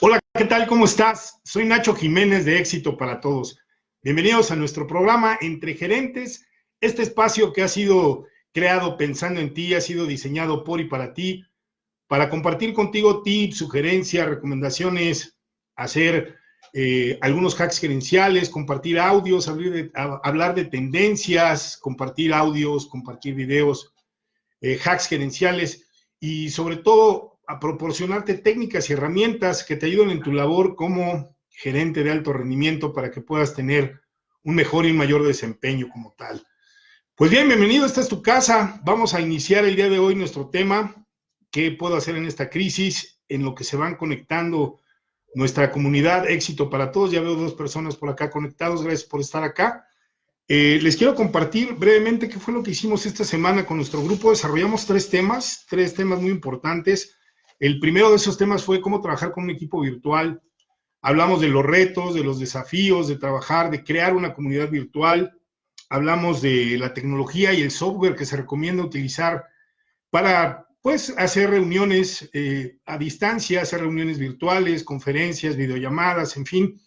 Hola, ¿qué tal? ¿Cómo estás? Soy Nacho Jiménez de Éxito para Todos. Bienvenidos a nuestro programa Entre Gerentes, este espacio que ha sido creado pensando en ti, ha sido diseñado por y para ti, para compartir contigo tips, sugerencias, recomendaciones, hacer algunos hacks gerenciales, compartir audios, hablar de tendencias, compartir audios, compartir videos, hacks gerenciales y sobre todo a proporcionarte técnicas y herramientas que te ayuden en tu labor como gerente de alto rendimiento para que puedas tener un mejor y mayor desempeño como tal. Pues bien, bienvenido, esta es tu casa. Vamos a iniciar el día de hoy nuestro tema, ¿qué puedo hacer en esta crisis? En lo que se van conectando nuestra comunidad, Éxito para Todos. Ya veo 2 personas por acá conectados, gracias por estar acá. Les quiero compartir brevemente qué fue lo que hicimos esta semana con nuestro grupo. Desarrollamos 3 temas muy importantes. El primero de esos temas fue cómo trabajar con un equipo virtual. Hablamos de los retos, de los desafíos, de trabajar, de crear una comunidad virtual. Hablamos de la tecnología y el software que se recomienda utilizar para, pues, hacer reuniones a distancia, hacer reuniones virtuales, conferencias, videollamadas, en fin.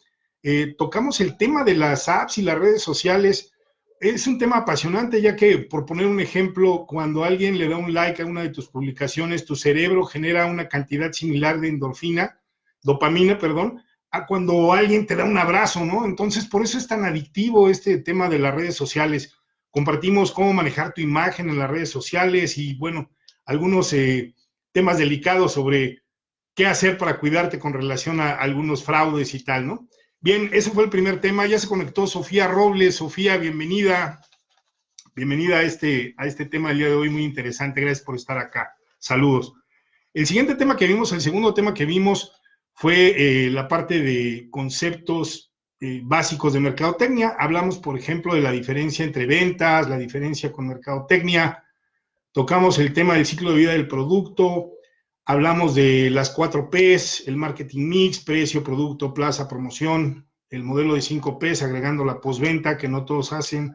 Tocamos el tema de las apps y las redes sociales. Es un tema apasionante, ya que, por poner un ejemplo, cuando alguien le da un like a una de tus publicaciones, tu cerebro genera una cantidad similar de dopamina, perdón, a cuando alguien te da un abrazo, ¿no? Entonces, por eso es tan adictivo este tema de las redes sociales. Compartimos cómo manejar tu imagen en las redes sociales y, bueno, algunos temas delicados sobre qué hacer para cuidarte con relación a algunos fraudes y tal, ¿no? Bien, ese fue el primer tema. Ya se conectó Sofía Robles. Sofía, bienvenida. Bienvenida a este tema del día de hoy, muy interesante. Gracias por estar acá. Saludos. El siguiente tema que vimos, el segundo tema que vimos fue la parte de conceptos básicos de mercadotecnia. Hablamos, por ejemplo, de la diferencia entre ventas, la diferencia con mercadotecnia. Tocamos el tema del ciclo de vida del producto. Hablamos de las 4 Ps, el marketing mix, precio, producto, plaza, promoción, el modelo de 5 Ps agregando la postventa, que no todos hacen.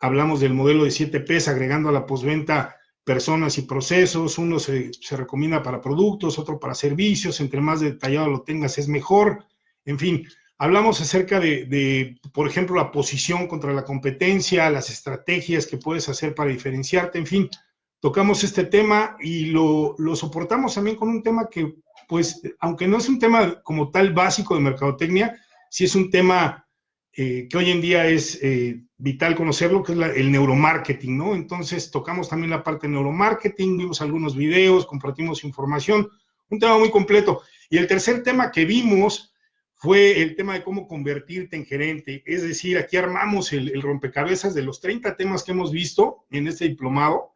Hablamos del modelo de 7 Ps agregando a la postventa personas y procesos. Uno se recomienda para productos, otro para servicios. Entre más detallado lo tengas es mejor. En fin, hablamos acerca de, por ejemplo, la posición contra la competencia, las estrategias que puedes hacer para diferenciarte, en fin. Tocamos este tema y lo soportamos también con un tema que, pues, aunque no es un tema como tal básico de mercadotecnia, sí es un tema que hoy en día es vital conocerlo, que es el neuromarketing, ¿no? Entonces tocamos también la parte de neuromarketing, vimos algunos videos, compartimos información, un tema muy completo. Y el tercer tema que vimos fue el tema de cómo convertirte en gerente, es decir, aquí armamos el rompecabezas de los 30 temas que hemos visto en este diplomado.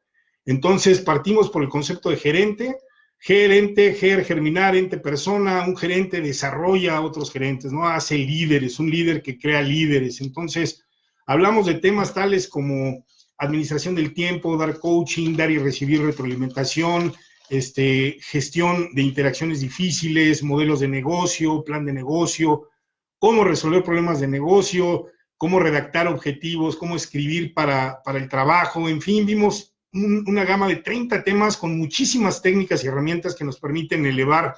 Entonces partimos por el concepto de gerente, germinar, ente, persona. Un gerente desarrolla a otros gerentes, ¿no? Hace líderes, un líder que crea líderes. Entonces, hablamos de temas tales como administración del tiempo, dar coaching, dar y recibir retroalimentación, gestión de interacciones difíciles, modelos de negocio, plan de negocio, cómo resolver problemas de negocio, cómo redactar objetivos, cómo escribir para el trabajo. En fin, vimos una gama de 30 temas con muchísimas técnicas y herramientas que nos permiten elevar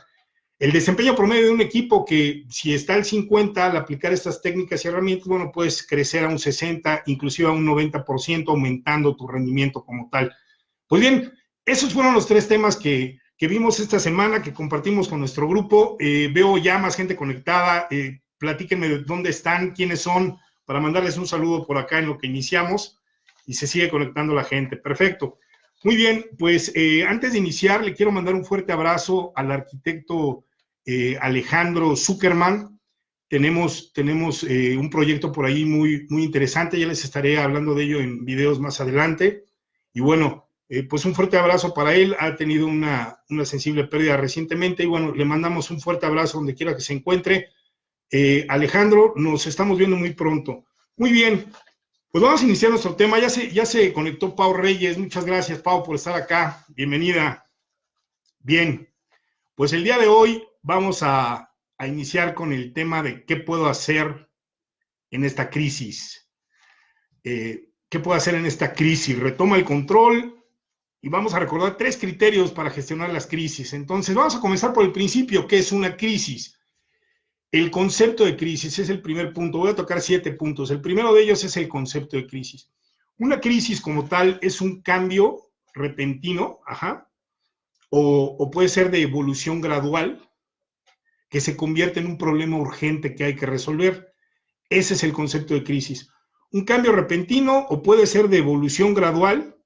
el desempeño promedio de un equipo, que si está al 50 al aplicar estas técnicas y herramientas, bueno, puedes crecer a un 60, inclusive a un 90%, aumentando tu rendimiento como tal. Pues bien, esos fueron los 3 temas que vimos esta semana, que compartimos con nuestro grupo. Veo ya más gente conectada. Platíquenme de dónde están, quiénes son, para mandarles un saludo por acá en lo que iniciamos, y se sigue conectando la gente. Perfecto. Muy bien, pues antes de iniciar, le quiero mandar un fuerte abrazo al arquitecto Alejandro Zuckerman. Tenemos un proyecto por ahí muy, muy interesante, ya les estaré hablando de ello en videos más adelante. Y bueno, pues un fuerte abrazo para él. Ha tenido una sensible pérdida recientemente y bueno, le mandamos un fuerte abrazo donde quiera que se encuentre. Alejandro, nos estamos viendo muy pronto. Muy bien, pues vamos a iniciar nuestro tema. Ya se conectó Pau Reyes. Muchas gracias, Pau, por estar acá. Bienvenida. Bien, pues el día de hoy vamos a iniciar con el tema de qué puedo hacer en esta crisis. ¿Qué puedo hacer en esta crisis? Retoma el control y vamos a recordar 3 criterios para gestionar las crisis. Entonces, vamos a comenzar por el principio. ¿Qué es una crisis? El concepto de crisis es el primer punto. Voy a tocar 7 puntos. El primero de ellos es el concepto de crisis. Una crisis como tal es un cambio repentino, o puede ser de evolución gradual, que se convierte en un problema urgente que hay que resolver. Ese es el concepto de crisis. Un cambio repentino o puede ser de evolución gradual,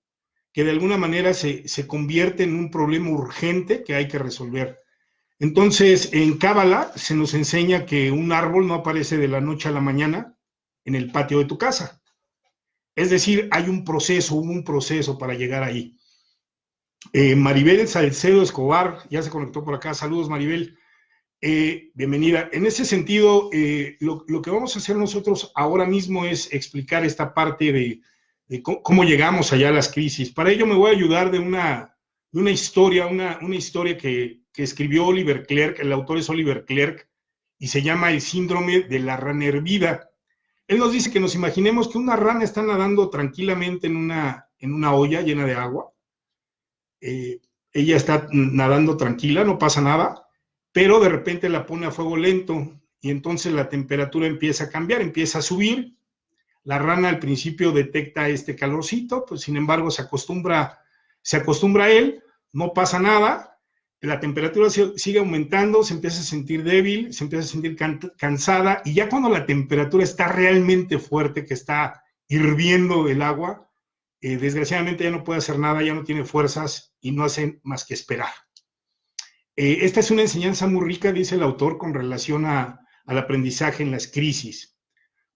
que de alguna manera se convierte en un problema urgente que hay que resolver. Entonces, en Cábala se nos enseña que un árbol no aparece de la noche a la mañana en el patio de tu casa. Es decir, hay un proceso, hubo un proceso para llegar ahí. Maribel Salcedo Escobar, ya se conectó por acá. Saludos, Maribel. Bienvenida. En ese sentido, lo que vamos a hacer nosotros ahora mismo es explicar esta parte de cómo llegamos allá a las crisis. Para ello me voy a ayudar de una historia, una historia que escribió Oliver Clerk. El autor es Oliver Clerk y se llama El síndrome de la rana hervida. Él nos dice que nos imaginemos que una rana está nadando tranquilamente en una olla llena de agua. Ella está nadando tranquila, no pasa nada, pero de repente la pone a fuego lento y entonces la temperatura empieza a cambiar, empieza a subir. La rana al principio detecta este calorcito, pues sin embargo se acostumbra a él, no pasa nada, la temperatura sigue aumentando, se empieza a sentir débil, se empieza a sentir cansada, y ya cuando la temperatura está realmente fuerte, que está hirviendo el agua, desgraciadamente ya no puede hacer nada, ya no tiene fuerzas y no hace más que esperar. Esta es una enseñanza muy rica, dice el autor, con relación al aprendizaje en las crisis.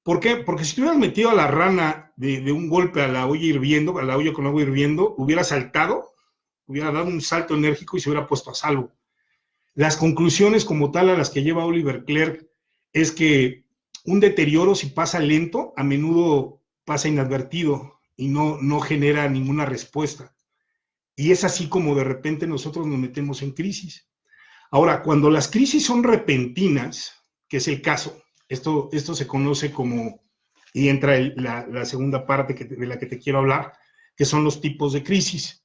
¿Por qué? Porque si tú hubieras metido a la rana de un golpe a la olla hirviendo, a la olla con agua hirviendo, hubiera saltado, hubiera dado un salto enérgico y se hubiera puesto a salvo. Las conclusiones como tal a las que lleva Oliver Clerk es que un deterioro, si pasa lento, a menudo pasa inadvertido y no genera ninguna respuesta. Y es así como de repente nosotros nos metemos en crisis. Ahora, cuando las crisis son repentinas, que es el caso, esto se conoce como, y entra la segunda parte de la que te quiero hablar, que son los tipos de crisis.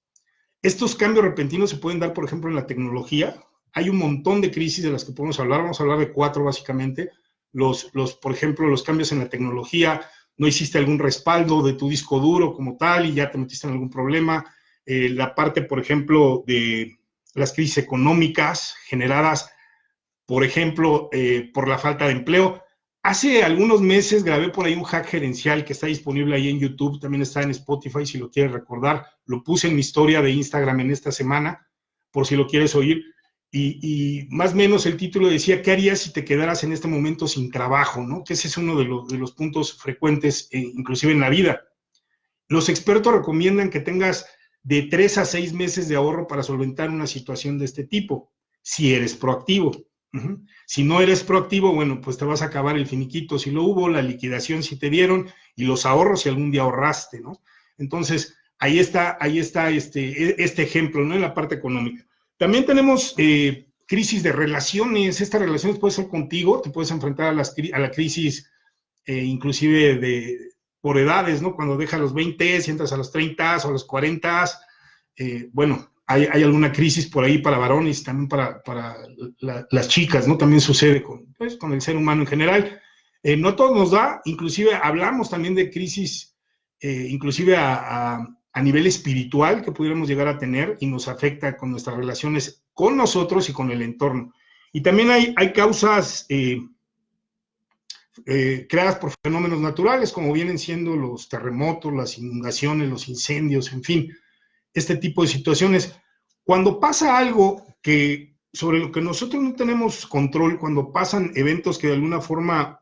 Estos cambios repentinos se pueden dar, por ejemplo, en la tecnología. Hay un montón de crisis de las que podemos hablar. Vamos a hablar de 4 básicamente. Por ejemplo, los cambios en la tecnología. No hiciste algún respaldo de tu disco duro como tal y ya te metiste en algún problema. La parte, por ejemplo, de las crisis económicas generadas, por ejemplo, por la falta de empleo. Hace algunos meses grabé por ahí un hack gerencial que está disponible ahí en YouTube, también está en Spotify si lo quieres recordar. Lo puse en mi historia de Instagram en esta semana, por si lo quieres oír. Y más o menos el título decía, ¿qué harías si te quedaras en este momento sin trabajo? ¿No? Que ese es uno de los puntos frecuentes, inclusive en la vida. Los expertos recomiendan que tengas de 3 a 6 meses de ahorro para solventar una situación de este tipo, si eres proactivo. Si no eres proactivo, bueno, pues te vas a acabar el finiquito si lo hubo, la liquidación si te dieron y los ahorros si algún día ahorraste, ¿no? Entonces, ahí está este ejemplo, ¿no? En la parte económica. También tenemos crisis de relaciones. Estas relaciones pueden ser contigo, te puedes enfrentar a la crisis inclusive por edades, ¿no? Cuando dejas los 20, si entras a los 30 o a los 40, bueno, hay alguna crisis por ahí para varones, también para las chicas, ¿no? También sucede con el ser humano en general. No a todos nos da, inclusive hablamos también de crisis, inclusive a nivel espiritual que pudiéramos llegar a tener y nos afecta con nuestras relaciones con nosotros y con el entorno. Y también hay causas creadas por fenómenos naturales, como vienen siendo los terremotos, las inundaciones, los incendios, en fin, este tipo de situaciones. Cuando pasa algo sobre lo que nosotros no tenemos control, cuando pasan eventos que de alguna forma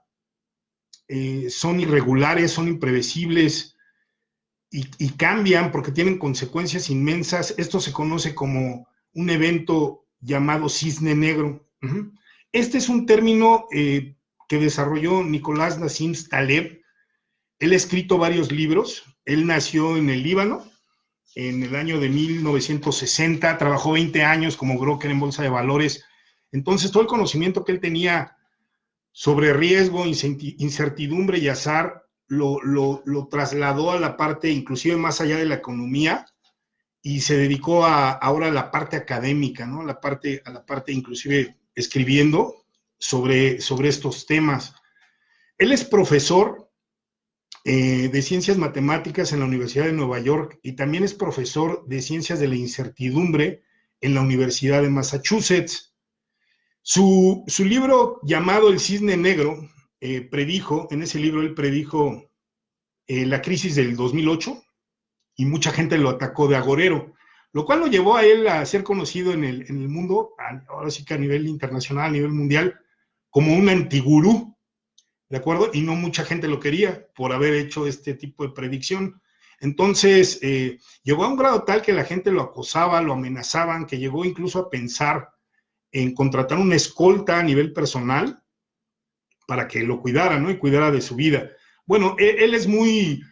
son irregulares, son impredecibles y cambian porque tienen consecuencias inmensas, esto se conoce como un evento llamado cisne negro. Este es un término que desarrolló Nicolás Nassim Taleb. Él ha escrito varios libros. Él nació en el Líbano en el año de 1960, trabajó 20 años como broker en bolsa de valores. Entonces, todo el conocimiento que él tenía sobre riesgo, incertidumbre y azar lo trasladó a la parte, inclusive más allá de la economía, y se dedicó ahora a la parte académica, ¿no? A la parte inclusive escribiendo sobre estos temas. Él es profesor de Ciencias Matemáticas en la Universidad de Nueva York y también es profesor de Ciencias de la Incertidumbre en la Universidad de Massachusetts. Su libro llamado El Cisne Negro en ese libro él predijo la crisis del 2008 y mucha gente lo atacó de agorero, lo cual lo llevó a él a ser conocido en el mundo, ahora sí que a nivel internacional, a nivel mundial, como un antigurú, ¿de acuerdo? Y no mucha gente lo quería por haber hecho este tipo de predicción. Entonces, llegó a un grado tal que la gente lo acosaba, lo amenazaban, que llegó incluso a pensar en contratar una escolta a nivel personal para que lo cuidara, ¿no? Y cuidara de su vida. Bueno, él es muy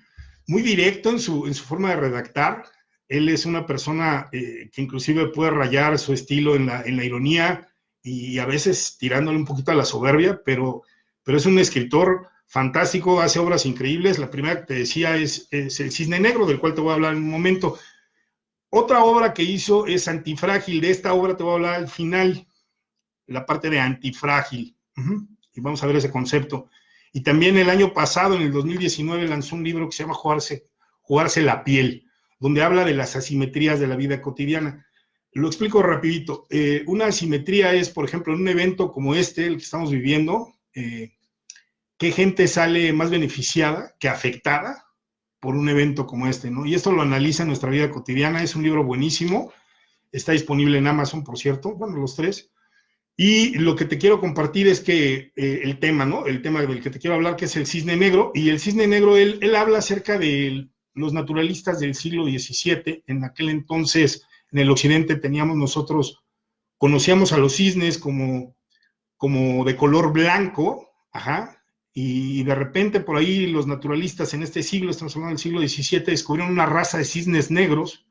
directo en su forma de redactar. Él es una persona que inclusive puede rayar su estilo en la ironía y a veces tirándole un poquito a la soberbia, pero es un escritor fantástico, hace obras increíbles. La primera que te decía es El Cisne Negro, del cual te voy a hablar en un momento. Otra obra que hizo es Antifrágil. De esta obra te voy a hablar al final, la parte de Antifrágil. Y vamos a ver ese concepto. Y también el año pasado, en el 2019, lanzó un libro que se llama Jugarse la piel, donde habla de las asimetrías de la vida cotidiana. Lo explico rapidito. Una asimetría es, por ejemplo, en un evento como este, el que estamos viviendo, qué gente sale más beneficiada que afectada por un evento como este, ¿no? Y esto lo analiza en nuestra vida cotidiana. Es un libro buenísimo. Está disponible en Amazon, por cierto. Bueno, los tres. Y lo que te quiero compartir es que el tema, ¿no? El tema del que te quiero hablar, que es el cisne negro. Y el cisne negro, él habla acerca de los naturalistas del siglo XVII. En aquel entonces, en el occidente conocíamos a los cisnes como de color blanco, ajá, y de repente por ahí los naturalistas en este siglo, estamos hablando del siglo XVII, descubrieron una raza de cisnes negros,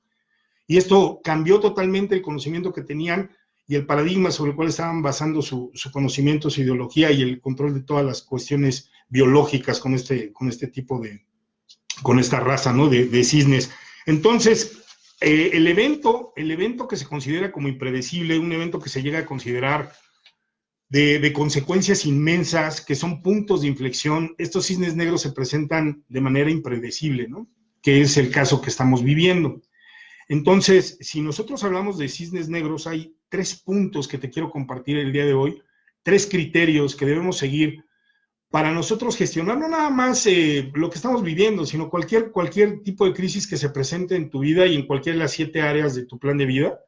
y esto cambió totalmente el conocimiento que tenían y el paradigma sobre el cual estaban basando su conocimiento, su ideología y el control de todas las cuestiones biológicas con esta raza, ¿no? de cisnes. Entonces, el evento que se considera como impredecible, un evento que se llega a considerar de consecuencias inmensas, que son puntos de inflexión, estos cisnes negros se presentan de manera impredecible, ¿no? Que es el caso que estamos viviendo. Entonces, si nosotros hablamos de cisnes negros, hay 3 puntos que te quiero compartir el día de hoy, 3 criterios que debemos seguir para nosotros gestionar no nada más lo que estamos viviendo, sino cualquier tipo de crisis que se presente en tu vida y en cualquiera de las 7 áreas de tu plan de vida,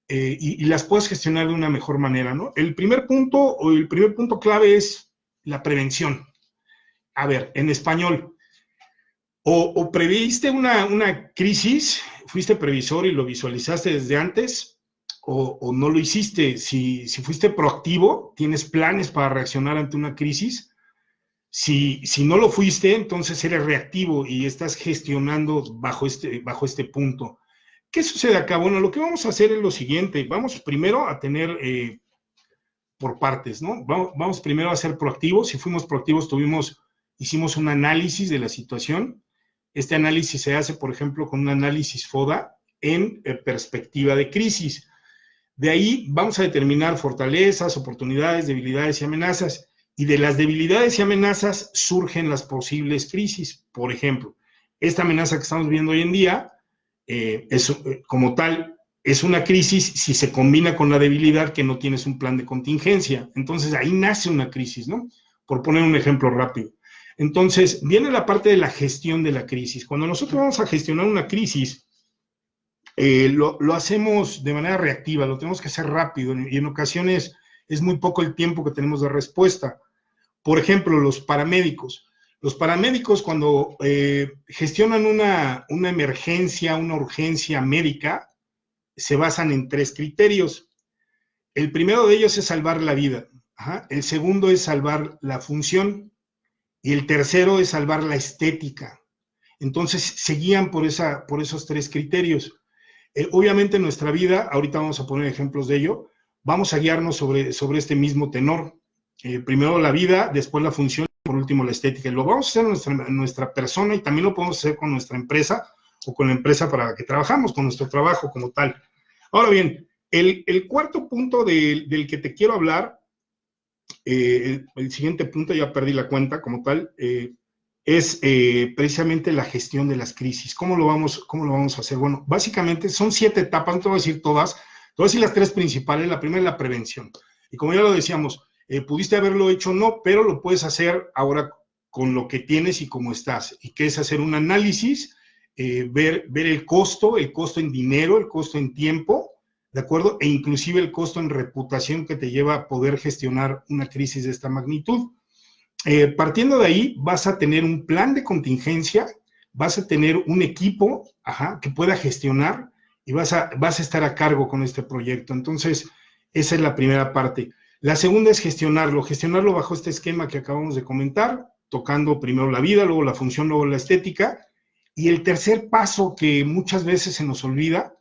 y las puedes gestionar de una mejor manera, ¿no? El primer punto clave es la prevención. A ver, en español, o previste una crisis, fuiste previsor y lo visualizaste desde antes, o no lo hiciste. Si fuiste proactivo, tienes planes para reaccionar ante una crisis. Si no lo fuiste, entonces eres reactivo y estás gestionando bajo este punto. ¿Qué sucede acá? Bueno, lo que vamos a hacer es lo siguiente. Vamos primero a tener por partes, ¿no? Vamos primero a ser proactivos. Si fuimos proactivos, hicimos un análisis de la situación. Este análisis se hace, por ejemplo, con un análisis FODA en perspectiva de crisis. De ahí vamos a determinar fortalezas, oportunidades, debilidades y amenazas. Y de las debilidades y amenazas surgen las posibles crisis. Por ejemplo, esta amenaza que estamos viendo hoy en día, como tal, es una crisis si se combina con la debilidad que no tienes un plan de contingencia. Entonces ahí nace una crisis, ¿no? Por poner un ejemplo rápido. Entonces, viene la parte de la gestión de la crisis. Cuando nosotros vamos a gestionar una crisis, lo hacemos de manera reactiva, lo tenemos que hacer rápido y en ocasiones es muy poco el tiempo que tenemos de respuesta. Por ejemplo, los paramédicos. Los paramédicos cuando gestionan una emergencia, una urgencia médica, se basan en 3 criterios. El primero de ellos es salvar la vida. Ajá. El segundo es salvar la función. Y el tercero es salvar la estética. Entonces, se guían por esos 3 criterios. Obviamente, en nuestra vida, ahorita vamos a poner ejemplos de ello, vamos a guiarnos sobre este mismo tenor. Primero la vida, después la función, por último la estética. Y lo vamos a hacer en nuestra persona y también lo podemos hacer con nuestra empresa o con la empresa para la que trabajamos, con nuestro trabajo como tal. Ahora bien, el cuarto punto del que te quiero hablar el siguiente punto, ya perdí la cuenta como tal, es precisamente la gestión de las crisis. ¿Cómo lo vamos a hacer? Bueno, básicamente son 7 etapas, no te voy a decir todas, te voy a decir las 3 principales. La primera es la prevención. Y como ya lo decíamos, pudiste haberlo hecho o no, pero lo puedes hacer ahora con lo que tienes y cómo estás. Y que es hacer un análisis, ver el costo en dinero, el costo en tiempo, ¿de acuerdo? E inclusive el costo en reputación que te lleva a poder gestionar una crisis de esta magnitud. Partiendo de ahí, vas a tener un plan de contingencia, vas a tener un equipo que pueda gestionar y vas a estar a cargo con este proyecto. Entonces, esa es la primera parte. La segunda es gestionarlo bajo este esquema que acabamos de comentar, tocando primero la vida, luego la función, luego la estética. Y el tercer paso que muchas veces se nos olvida,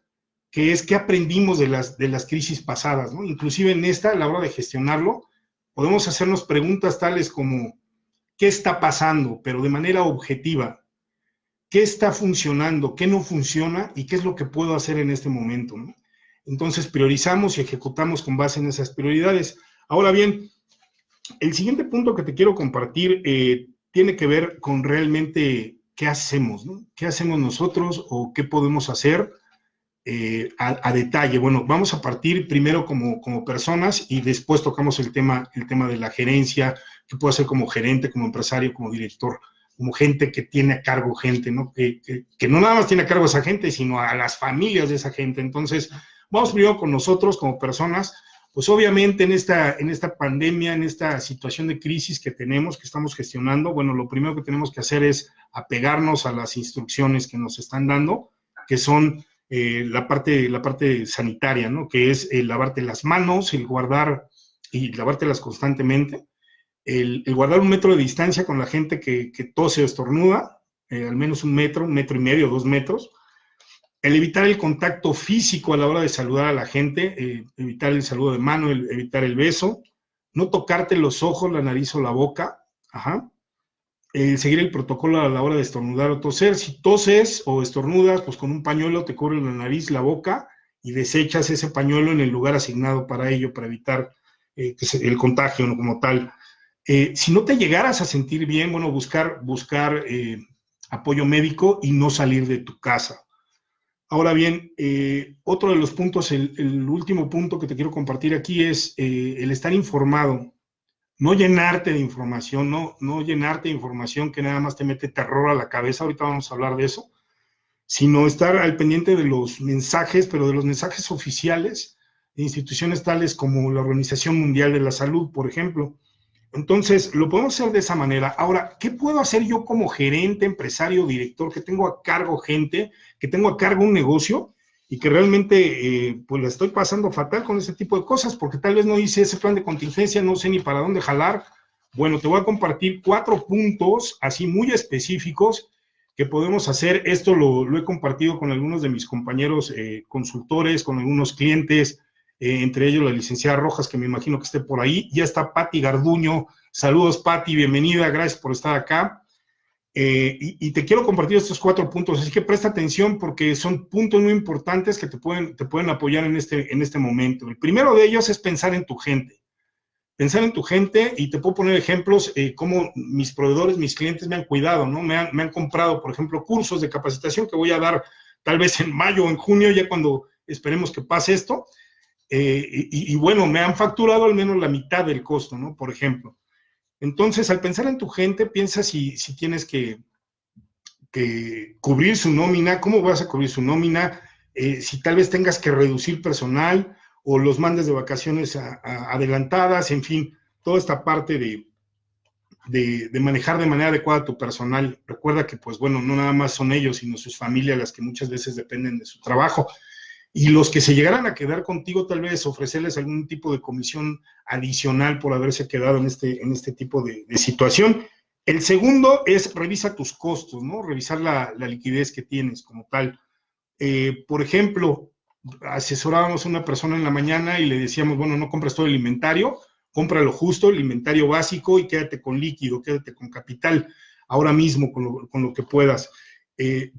que es qué aprendimos de las crisis pasadas, ¿no? Inclusive en esta, a la hora de gestionarlo, podemos hacernos preguntas tales como, ¿qué está pasando? Pero de manera objetiva. ¿Qué está funcionando? ¿Qué no funciona? ¿Y qué es lo que puedo hacer en este momento? ¿No? Entonces priorizamos y ejecutamos con base en esas prioridades. Ahora bien, el siguiente punto que te quiero compartir tiene que ver con realmente qué hacemos, ¿no? ¿Qué hacemos nosotros o qué podemos hacer a detalle? Bueno, vamos a partir primero como personas y después tocamos el tema de la gerencia, que puedo hacer como gerente, como empresario, como director, como gente que tiene a cargo gente, ¿no? Que no nada más tiene a cargo a esa gente, sino a las familias de esa gente. Entonces, vamos primero con nosotros como personas. Pues obviamente en esta pandemia, en esta situación de crisis que tenemos, que estamos gestionando, bueno, lo primero que tenemos que hacer es apegarnos a las instrucciones que nos están dando, que son la parte sanitaria, ¿no? Que es el lavarte las manos, el guardar y lavártelas constantemente, el guardar 1 metro de distancia con la gente que tose o estornuda, al menos 1 metro, 1,5 metros, 2 metros, el evitar el contacto físico a la hora de saludar a la gente, evitar el saludo de mano, evitar el beso, no tocarte los ojos, la nariz o la boca, seguir el protocolo a la hora de estornudar o toser. Si toses o estornudas, pues con un pañuelo te cubres la nariz, la boca y desechas ese pañuelo en el lugar asignado para ello, para evitar el contagio, ¿no? Como tal. Si no te llegaras a sentir bien, bueno, buscar apoyo médico y no salir de tu casa. Ahora bien, otro de los puntos, el último punto que te quiero compartir aquí es el estar informado. No llenarte de información, no llenarte de información que nada más te mete terror a la cabeza, ahorita vamos a hablar de eso, sino estar al pendiente de los mensajes, pero de los mensajes oficiales de instituciones tales como la Organización Mundial de la Salud, por ejemplo. Entonces, lo podemos hacer de esa manera. Ahora, ¿qué puedo hacer yo como gerente, empresario, director, que tengo a cargo gente, que tengo a cargo un negocio y que realmente pues la estoy pasando fatal con ese tipo de cosas porque tal vez no hice ese plan de contingencia, no sé ni para dónde jalar? Bueno, te voy a compartir 4 puntos así muy específicos que podemos hacer. Esto lo he compartido con algunos de mis compañeros consultores, con algunos clientes, entre ellos la licenciada Rojas, que me imagino que esté por ahí. Ya está Pati Garduño. Saludos, Pati, bienvenida, gracias por estar acá. Y te quiero compartir estos 4 puntos, así que presta atención porque son puntos muy importantes que te pueden apoyar en este momento. El primero de ellos es pensar en tu gente. Pensar en tu gente, y te puedo poner ejemplos, cómo mis proveedores, mis clientes me han cuidado, ¿no? Me han comprado, por ejemplo, cursos de capacitación que voy a dar tal vez en mayo o en junio, ya cuando esperemos que pase esto. Y bueno, me han facturado al menos la mitad del costo, ¿no? Por ejemplo. Entonces, al pensar en tu gente, piensa si tienes que cubrir su nómina, cómo vas a cubrir su nómina, si tal vez tengas que reducir personal o los mandes de vacaciones adelantadas, en fin, toda esta parte de manejar de manera adecuada tu personal. Recuerda que, pues bueno, no nada más son ellos, sino sus familias las que muchas veces dependen de su trabajo. Y los que se llegaran a quedar contigo, tal vez ofrecerles algún tipo de comisión adicional por haberse quedado en este tipo de situación. El segundo es revisa tus costos, ¿no? Revisar la liquidez que tienes como tal. Por ejemplo, asesorábamos a una persona en la mañana y le decíamos, bueno, no compres todo el inventario, compra lo justo, el inventario básico y quédate con líquido, quédate con capital, ahora mismo con lo que puedas.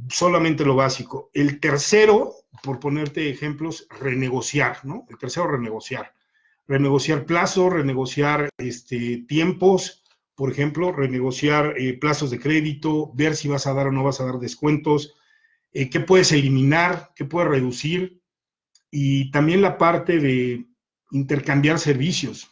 Solamente lo básico. El tercero, por ponerte ejemplos, renegociar, ¿no? El tercero, renegociar. renegociar plazos, renegociar tiempos, por ejemplo, renegociar plazos de crédito, ver si vas a dar o no vas a dar descuentos, qué puedes eliminar, qué puedes reducir, y también la parte de intercambiar servicios.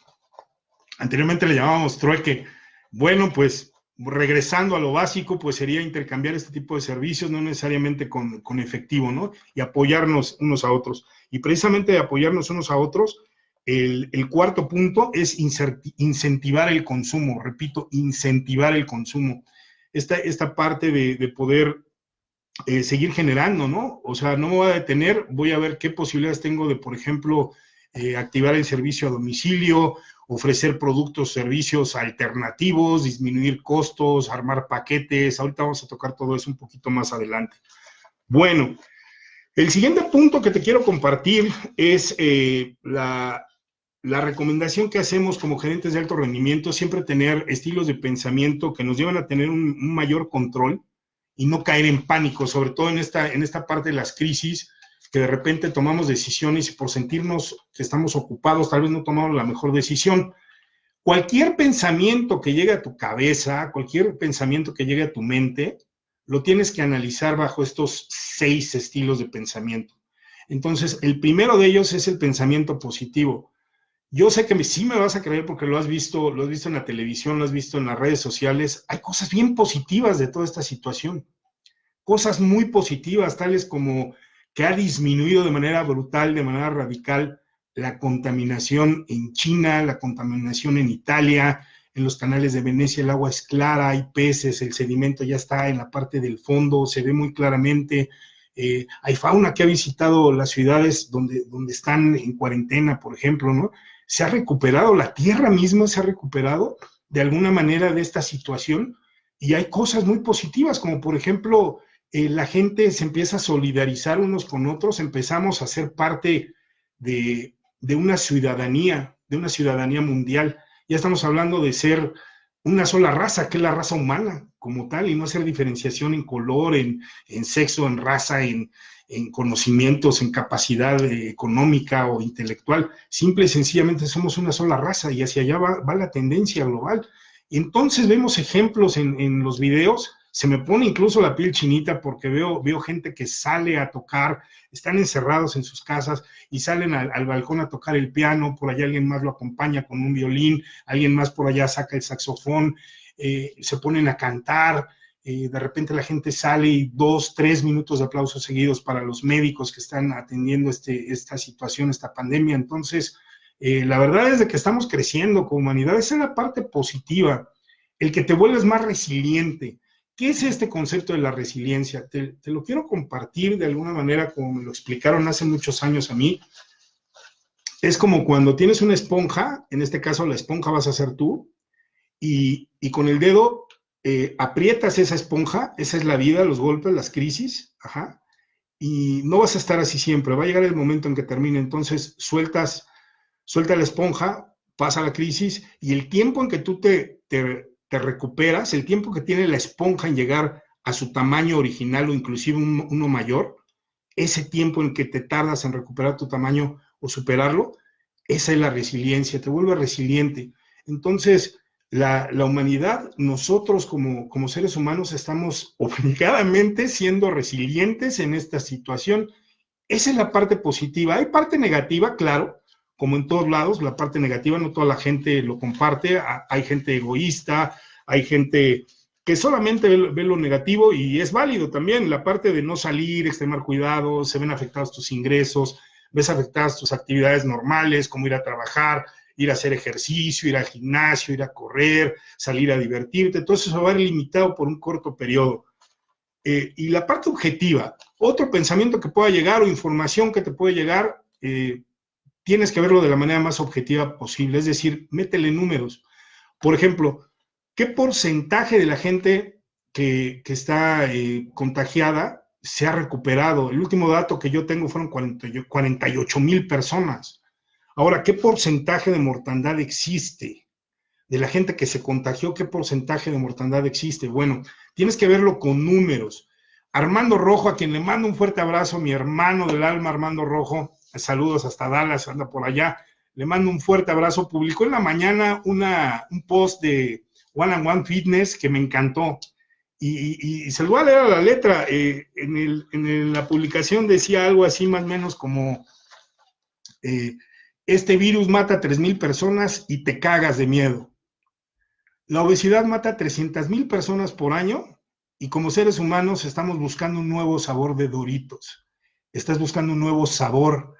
Anteriormente le llamábamos trueque. Bueno, pues regresando a lo básico, pues sería intercambiar este tipo de servicios, no necesariamente con efectivo, ¿no? Y apoyarnos unos a otros. Y precisamente de apoyarnos unos a otros, el cuarto punto es incentivar el consumo, repito, incentivar el consumo. Esta parte de poder seguir generando, ¿no? O sea, no me voy a detener, voy a ver qué posibilidades tengo de, por ejemplo, activar el servicio a domicilio, ofrecer productos, servicios alternativos, disminuir costos, armar paquetes. Ahorita vamos a tocar todo eso un poquito más adelante. Bueno, el siguiente punto que te quiero compartir es la recomendación que hacemos como gerentes de alto rendimiento, siempre tener estilos de pensamiento que nos llevan a tener un mayor control y no caer en pánico, sobre todo en esta parte de las crisis, que de repente tomamos decisiones y por sentirnos que estamos ocupados, tal vez no tomamos la mejor decisión. Cualquier pensamiento que llegue a tu cabeza, cualquier pensamiento que llegue a tu mente, lo tienes que analizar bajo estos 6 estilos de pensamiento. Entonces, el primero de ellos es el pensamiento positivo. Yo sé que sí me vas a creer porque lo has visto en la televisión, lo has visto en las redes sociales. Hay cosas bien positivas de toda esta situación. Cosas muy positivas, tales como que ha disminuido de manera brutal, de manera radical, la contaminación en China, la contaminación en Italia, en los canales de Venecia el agua es clara, hay peces, el sedimento ya está en la parte del fondo, se ve muy claramente. Hay fauna que ha visitado las ciudades donde están en cuarentena, por ejemplo, ¿no? Se ha recuperado, la tierra misma se ha recuperado de alguna manera de esta situación, y hay cosas muy positivas, como por ejemplo, la gente se empieza a solidarizar unos con otros, empezamos a ser parte de una ciudadanía mundial. Ya estamos hablando de ser una sola raza, que es la raza humana como tal, y no hacer diferenciación en color, en sexo, en raza, en conocimientos, en capacidad económica o intelectual. Simple y sencillamente somos una sola raza y hacia allá va la tendencia global. Y entonces vemos ejemplos en los videos. Se me pone incluso la piel chinita porque veo gente que sale a tocar, están encerrados en sus casas y salen al balcón a tocar el piano, por allá alguien más lo acompaña con un violín, alguien más por allá saca el saxofón, se ponen a cantar, de repente la gente sale y 2, 3 minutos de aplausos seguidos para los médicos que están atendiendo esta situación, esta pandemia. Entonces, la verdad es de que estamos creciendo como humanidad, esa es la parte positiva, el que te vuelves más resiliente. ¿Qué es este concepto de la resiliencia? Te lo quiero compartir de alguna manera como me lo explicaron hace muchos años a mí. Es como cuando tienes una esponja, en este caso la esponja vas a ser tú, y con el dedo aprietas esa esponja, esa es la vida, los golpes, las crisis, ajá, y no vas a estar así siempre, va a llegar el momento en que termine, entonces suelta la esponja, pasa la crisis, y el tiempo en que tú te recuperas, el tiempo que tiene la esponja en llegar a su tamaño original o inclusive uno mayor, ese tiempo en que te tardas en recuperar tu tamaño o superarlo, esa es la resiliencia, te vuelve resiliente. Entonces, la humanidad, nosotros como seres humanos estamos obligadamente siendo resilientes en esta situación. Esa es la parte positiva. Hay parte negativa, claro, como en todos lados, la parte negativa no toda la gente lo comparte, hay gente egoísta, hay gente que solamente ve lo negativo y es válido también, la parte de no salir, extremar cuidado, se ven afectados tus ingresos, ves afectadas tus actividades normales, como ir a trabajar, ir a hacer ejercicio, ir al gimnasio, ir a correr, salir a divertirte, todo eso se va a ver limitado por un corto periodo. Y la parte objetiva, otro pensamiento que pueda llegar o información que te puede llegar, tienes que verlo de la manera más objetiva posible, es decir, métele números. Por ejemplo, ¿qué porcentaje de la gente que está contagiada se ha recuperado? El último dato que yo tengo fueron 48,000 personas. Ahora, ¿qué porcentaje de mortandad existe? De la gente que se contagió, ¿qué porcentaje de mortandad existe? Bueno, tienes que verlo con números. Armando Rojo, a quien le mando un fuerte abrazo, mi hermano del alma, Armando Rojo, saludos hasta Dallas, anda por allá. le mando un fuerte abrazo, publicó en la mañana un post de One and One Fitness que me encantó. Y se lo voy a leer a la letra. La publicación decía algo así más o menos como, este virus mata a 3,000 personas y te cagas de miedo. La obesidad mata a 300,000 personas por año y como seres humanos estamos buscando un nuevo sabor de Doritos. Estás buscando un nuevo sabor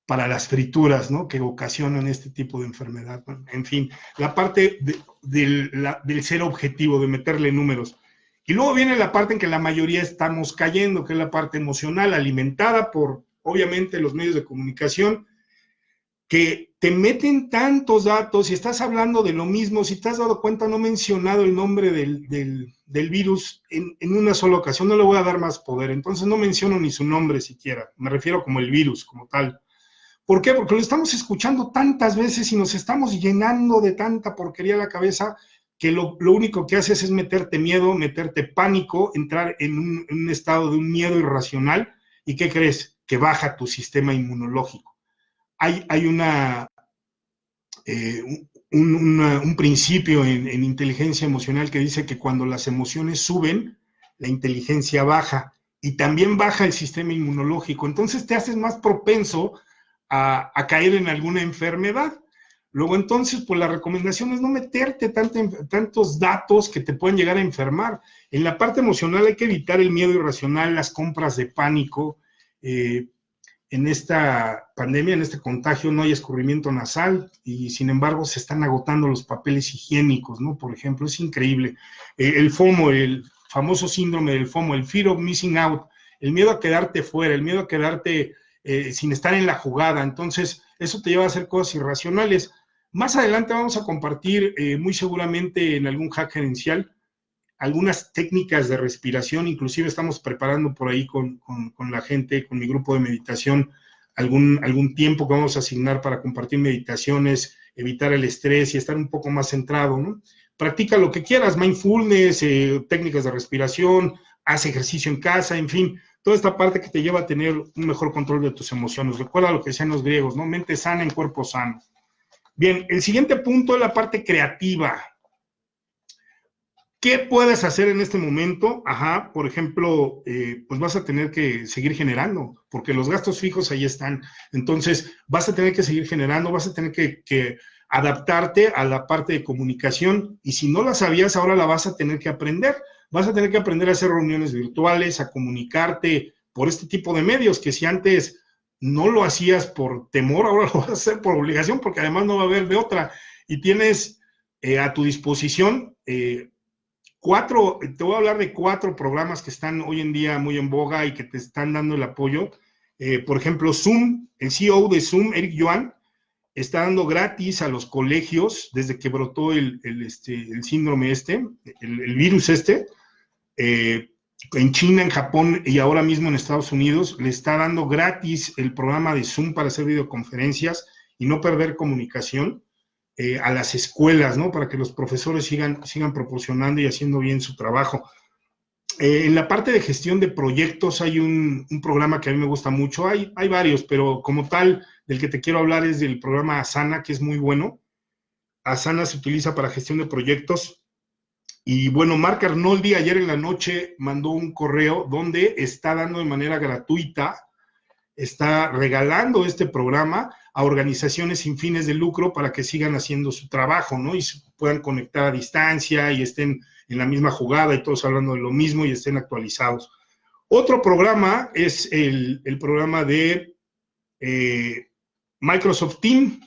para las frituras, ¿no? Que ocasionan este tipo de enfermedad. En fin, la parte del ser objetivo, de meterle números. Y luego viene la parte en que la mayoría estamos cayendo, que es la parte emocional, alimentada por, obviamente, los medios de comunicación, que te meten tantos datos y estás hablando de lo mismo. Si te has dado cuenta, no he mencionado el nombre del virus en una sola ocasión, no le voy a dar más poder, entonces no menciono ni su nombre siquiera, me refiero como el virus, como tal. ¿Por qué? Porque lo estamos escuchando tantas veces y nos estamos llenando de tanta porquería a la cabeza que lo único que haces es meterte miedo, meterte pánico, entrar en un estado de un miedo irracional. ¿Y qué crees? Que baja tu sistema inmunológico. Hay un principio en inteligencia emocional que dice que cuando las emociones suben, la inteligencia baja y también baja el sistema inmunológico. Entonces te haces más propenso a caer en alguna enfermedad. Luego entonces, pues la recomendación es no meterte tantos datos que te pueden llegar a enfermar. En la parte emocional hay que evitar el miedo irracional, las compras de pánico. En esta pandemia, en este contagio, no hay escurrimiento nasal y sin embargo se están agotando los papeles higiénicos, ¿no? Por ejemplo, es increíble. El FOMO, el famoso síndrome del FOMO, el fear of missing out, el miedo a quedarte fuera, el miedo a quedarte sin estar en la jugada. Entonces, eso te lleva a hacer cosas irracionales. Más adelante vamos a compartir, muy seguramente en algún hack gerencial, algunas técnicas de respiración. Inclusive estamos preparando por ahí con la gente, con mi grupo de meditación, algún tiempo que vamos a asignar para compartir meditaciones, evitar el estrés y estar un poco más centrado, ¿no? Practica lo que quieras, mindfulness, técnicas de respiración, haz ejercicio en casa, en fin, toda esta parte que te lleva a tener un mejor control de tus emociones. Recuerda lo que decían los griegos, ¿no? Mente sana en cuerpo sano. Bien, el siguiente punto es la parte creativa. ¿Qué puedes hacer en este momento? Ajá, por ejemplo, pues vas a tener que seguir generando, porque los gastos fijos ahí están. Entonces, vas a tener que seguir generando, vas a tener que adaptarte a la parte de comunicación, y si no la sabías, ahora la vas a tener que aprender. Vas a tener que aprender a hacer reuniones virtuales, a comunicarte por este tipo de medios, que si antes no lo hacías por temor, ahora lo vas a hacer por obligación, porque además no va a haber de otra. Y tienes a tu disposición te voy a hablar de 4 programas que están hoy en día muy en boga y que te están dando el apoyo. Por ejemplo, Zoom, el CEO de Zoom, Eric Yuan, está dando gratis a los colegios desde que brotó el síndrome el virus en China, en Japón y ahora mismo en Estados Unidos, le está dando gratis el programa de Zoom para hacer videoconferencias y no perder comunicación. A las escuelas, ¿no? Para que los profesores sigan proporcionando y haciendo bien su trabajo. En la parte de gestión de proyectos hay un programa que a mí me gusta mucho. Hay varios, pero como tal, del que te quiero hablar es del programa Asana, que es muy bueno. Asana se utiliza para gestión de proyectos. Y bueno, Mark Arnoldi ayer en la noche mandó un correo donde está dando de manera gratuita, está regalando este programa a organizaciones sin fines de lucro para que sigan haciendo su trabajo, ¿no? Y se puedan conectar a distancia y estén en la misma jugada y todos hablando de lo mismo y estén actualizados. Otro programa es el programa de Microsoft Teams.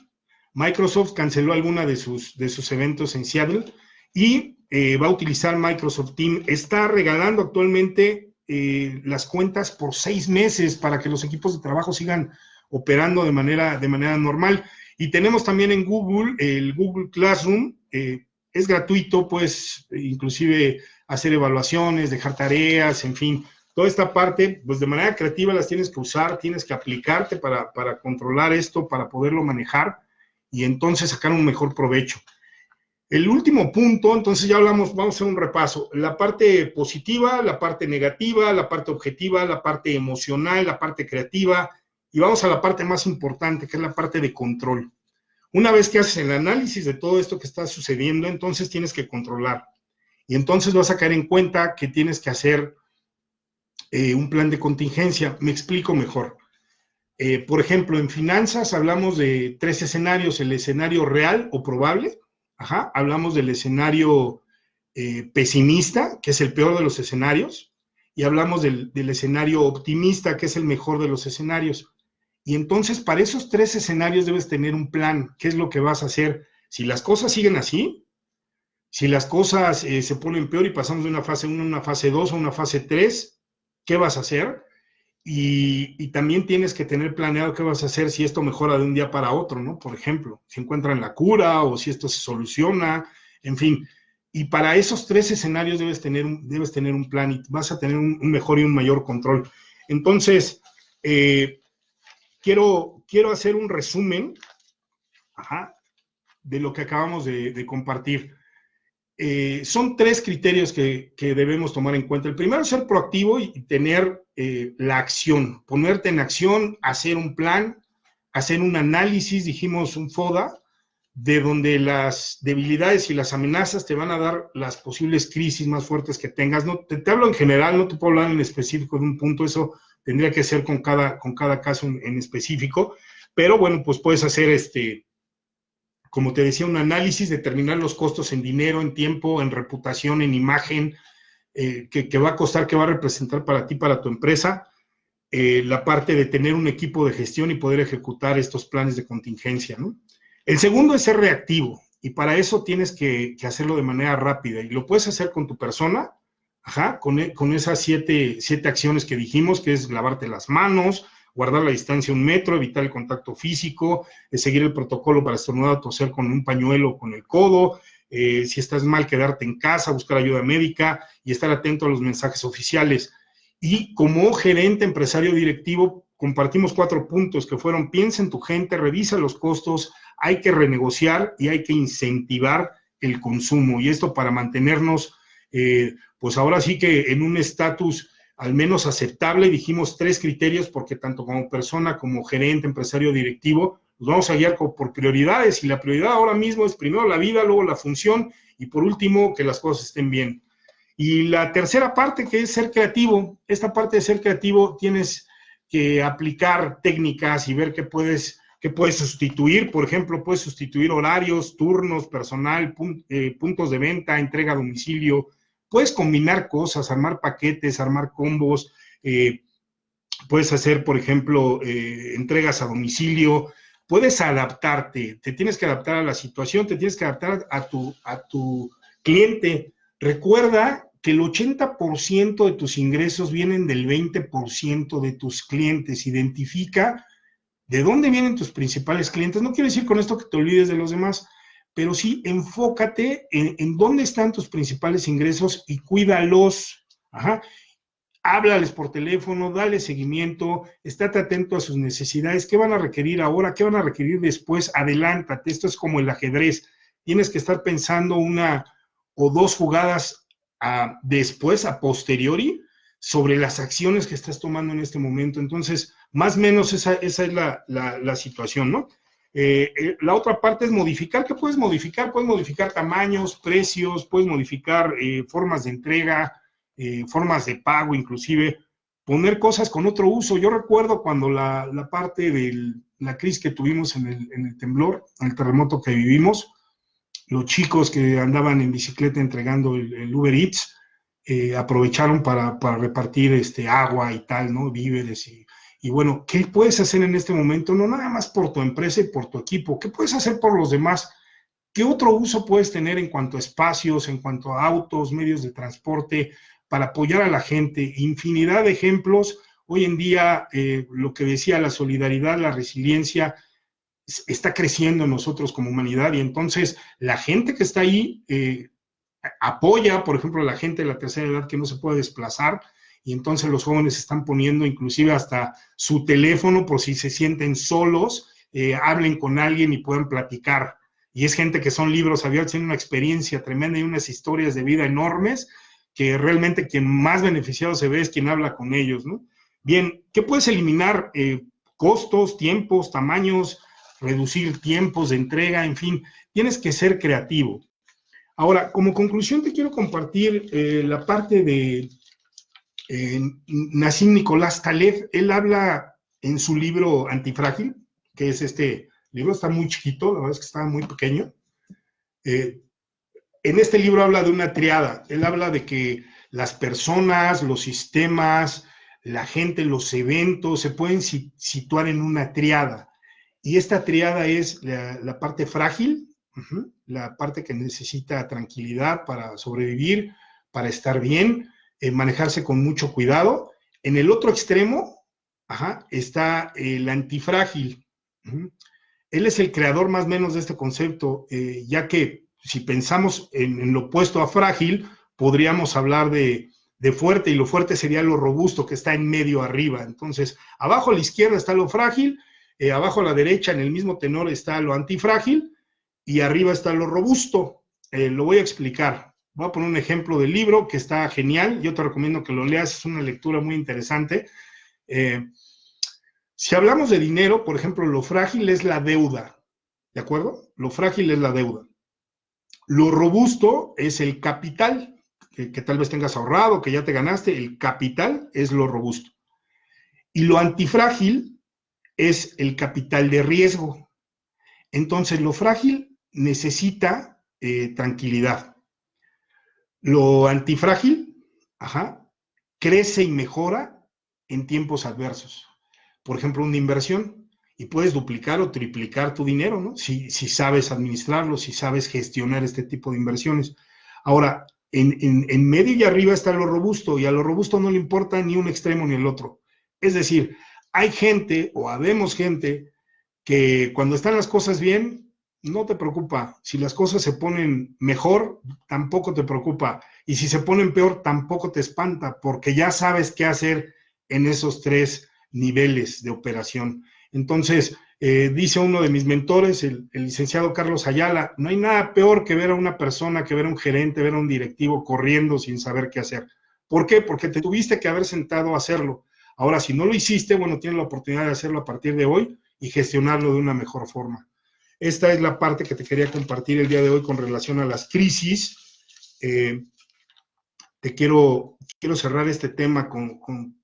Microsoft canceló alguna de sus eventos en Seattle y va a utilizar Microsoft Teams. Está regalando actualmente las cuentas por 6 meses para que los equipos de trabajo sigan operando de manera normal. Y tenemos también en Google el Google Classroom. Es gratuito, pues inclusive hacer evaluaciones, dejar tareas, en fin, toda esta parte, pues de manera creativa las tienes que usar, tienes que aplicarte para controlar esto, para poderlo manejar y entonces sacar un mejor provecho. El último punto, entonces ya hablamos, vamos a hacer un repaso, la parte positiva, la parte negativa, la parte objetiva, la parte emocional, la parte creativa, y vamos a la parte más importante, que es la parte de control. Una vez que haces el análisis de todo esto que está sucediendo, entonces tienes que controlar. Y entonces vas a caer en cuenta que tienes que hacer un plan de contingencia. Me explico mejor. Por ejemplo, en finanzas hablamos de 3 escenarios: el escenario real o probable, hablamos del escenario pesimista, que es el peor de los escenarios, y hablamos del escenario optimista, que es el mejor de los escenarios. Y entonces, para esos 3 escenarios debes tener un plan. ¿Qué es lo que vas a hacer? Si las cosas siguen así, si las cosas se ponen peor y pasamos de una fase 1 a una fase 2 a una fase 3, ¿qué vas a hacer? Y también tienes que tener planeado qué vas a hacer si esto mejora de un día para otro, ¿no? Por ejemplo, si encuentran la cura o si esto se soluciona, en fin. Y para esos 3 escenarios debes tener un plan y vas a tener un mejor y un mayor control. Entonces, quiero hacer un resumen de lo que acabamos de compartir. Son 3 criterios que debemos tomar en cuenta. El primero es ser proactivo y tener la acción, ponerte en acción, hacer un plan, hacer un análisis, dijimos un FODA, de donde las debilidades y las amenazas te van a dar las posibles crisis más fuertes que tengas. No, te hablo en general, no te puedo hablar en específico de un punto, eso tendría que ser con cada caso en específico, pero bueno, pues puedes hacer como te decía, un análisis, determinar los costos en dinero, en tiempo, en reputación, en imagen, que va a costar, que va a representar para ti, para tu empresa, la parte de tener un equipo de gestión y poder ejecutar estos planes de contingencia, ¿no? El segundo es ser reactivo, y para eso tienes que hacerlo de manera rápida, y lo puedes hacer con tu persona, con esas 7 acciones que dijimos, que es lavarte las manos, guardar la distancia 1 metro, evitar el contacto físico, seguir el protocolo para estornudar o toser con un pañuelo o con el codo, si estás mal, quedarte en casa, buscar ayuda médica y estar atento a los mensajes oficiales. Y como gerente, empresario, directivo, compartimos 4 puntos que fueron: piensa en tu gente, revisa los costos, hay que renegociar y hay que incentivar el consumo. Y esto para mantenernos, pues ahora sí que en un estatus al menos aceptable. Dijimos 3 criterios, porque tanto como persona, como gerente, empresario, directivo, nos vamos a guiar por prioridades, y la prioridad ahora mismo es primero la vida, luego la función, y por último, que las cosas estén bien. Y la tercera parte, que es ser creativo. Esta parte de ser creativo tienes que aplicar técnicas y ver qué puedes sustituir. Por ejemplo, puedes sustituir horarios, turnos, personal, puntos de venta, entrega a domicilio. Puedes combinar cosas, armar paquetes, armar combos, puedes hacer, por ejemplo, entregas a domicilio, puedes adaptarte, te tienes que adaptar a la situación, te tienes que adaptar a tu cliente. Recuerda que el 80% de tus ingresos vienen del 20% de tus clientes. Identifica de dónde vienen tus principales clientes. No quiero decir con esto que te olvides de los demás, pero sí enfócate en dónde están tus principales ingresos y cuídalos. Háblales por teléfono, dale seguimiento, estate atento a sus necesidades. ¿Qué van a requerir ahora? ¿Qué van a requerir después? Adelántate. Esto es como el ajedrez. Tienes que estar pensando 1 o 2 jugadas después, a posteriori, sobre las acciones que estás tomando en este momento. Entonces, más o menos esa es la situación, ¿no? La otra parte es modificar. ¿Qué puedes modificar? Puedes modificar tamaños, precios, puedes modificar formas de entrega, formas de pago, inclusive poner cosas con otro uso. Yo recuerdo cuando la parte de la crisis que tuvimos en el temblor, en el terremoto que vivimos, los chicos que andaban en bicicleta entregando el Uber Eats, aprovecharon para repartir agua y tal, ¿no? Víveres y bueno, ¿qué puedes hacer en este momento? No nada más por tu empresa y por tu equipo, ¿qué puedes hacer por los demás? ¿Qué otro uso puedes tener en cuanto a espacios, en cuanto a autos, medios de transporte, para apoyar a la gente? Infinidad de ejemplos. Hoy en día, lo que decía, la solidaridad, la resiliencia, está creciendo en nosotros como humanidad, y entonces la gente que está ahí apoya, por ejemplo, a la gente de la tercera edad que no se puede desplazar, y entonces los jóvenes están poniendo inclusive hasta su teléfono por si se sienten solos, hablen con alguien y puedan platicar. Y es gente que son libros abiertos, tienen una experiencia tremenda y unas historias de vida enormes, que realmente quien más beneficiado se ve es quien habla con ellos, ¿no? Bien, ¿qué puedes eliminar? Costos, tiempos, tamaños, reducir tiempos de entrega, en fin, tienes que ser creativo. Ahora, como conclusión te quiero compartir la parte de Nassim Nicolás Taleb. Él habla en su libro Antifrágil, que es este libro, está muy chiquito, la verdad es que está muy pequeño. En este libro habla de una triada. Él habla de que las personas, los sistemas, la gente, los eventos se pueden situar en una triada. Y esta triada es la parte frágil, la parte que necesita tranquilidad para sobrevivir, para estar bien, manejarse con mucho cuidado. En el otro extremo está el antifrágil. Él es el creador más o menos de este concepto, ya que si pensamos en lo opuesto a frágil, podríamos hablar de fuerte, y lo fuerte sería lo robusto, que está en medio arriba. Entonces, abajo a la izquierda está lo frágil, abajo a la derecha en el mismo tenor está lo antifrágil, y arriba está lo robusto. Lo voy a explicar. Voy a poner un ejemplo del libro que está genial. Yo te recomiendo que lo leas, es una lectura muy interesante. Si hablamos de dinero, por ejemplo, lo frágil es la deuda, ¿de acuerdo? Lo frágil es la deuda. Lo robusto es el capital, que tal vez tengas ahorrado, que ya te ganaste. El capital es lo robusto. Y lo antifrágil es el capital de riesgo. Entonces, lo frágil necesita tranquilidad. Lo antifrágil, crece y mejora en tiempos adversos. Por ejemplo, una inversión, y puedes duplicar o triplicar tu dinero, ¿no? Si sabes administrarlo, si sabes gestionar este tipo de inversiones. Ahora, en medio y arriba está lo robusto, y a lo robusto no le importa ni un extremo ni el otro. Es decir, hay gente, o habemos gente, que cuando están las cosas bien, no te preocupa. Si las cosas se ponen mejor, tampoco te preocupa. Y si se ponen peor, tampoco te espanta, porque ya sabes qué hacer en esos tres niveles de operación. Entonces, dice uno de mis mentores, el licenciado Carlos Ayala, no hay nada peor que ver a una persona, que ver a un gerente, ver a un directivo corriendo sin saber qué hacer. ¿Por qué? Porque te tuviste que haber sentado a hacerlo. Ahora, si no lo hiciste, bueno, tienes la oportunidad de hacerlo a partir de hoy y gestionarlo de una mejor forma. Esta es la parte que te quería compartir el día de hoy con relación a las crisis. Te quiero cerrar este tema con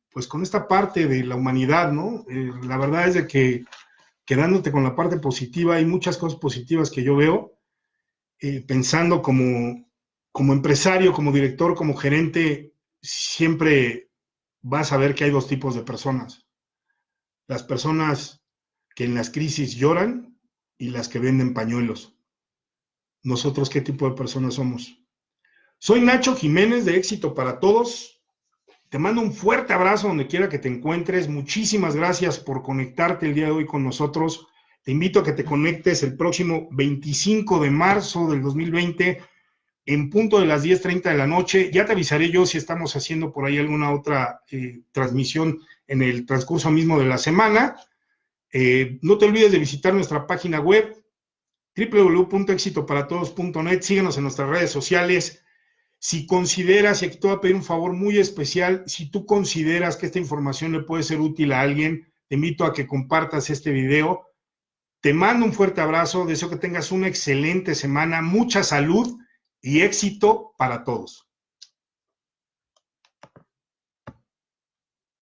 esta parte de la humanidad, ¿no? La verdad es de que, quedándote con la parte positiva, hay muchas cosas positivas que yo veo, pensando como empresario, como director, como gerente, siempre vas a ver que hay dos tipos de personas. Las personas que en las crisis lloran y las que venden pañuelos. ¿Nosotros qué tipo de personas somos? Soy Nacho Jiménez de Éxito para Todos. Te mando un fuerte abrazo donde quiera que te encuentres. Muchísimas gracias por conectarte el día de hoy con nosotros. Te invito a que te conectes el próximo 25 de marzo del 2020 en punto de las 10:30 de la noche. Ya te avisaré yo si estamos haciendo por ahí alguna otra transmisión en el transcurso mismo de la semana. No te olvides de visitar nuestra página web www.exitoparatodos.net. Síguenos en nuestras redes sociales. Si consideras, y aquí te voy a pedir un favor muy especial, si tú consideras que esta información le puede ser útil a alguien, te invito a que compartas este video. Te mando un fuerte abrazo, deseo que tengas una excelente semana, mucha salud y éxito para todos.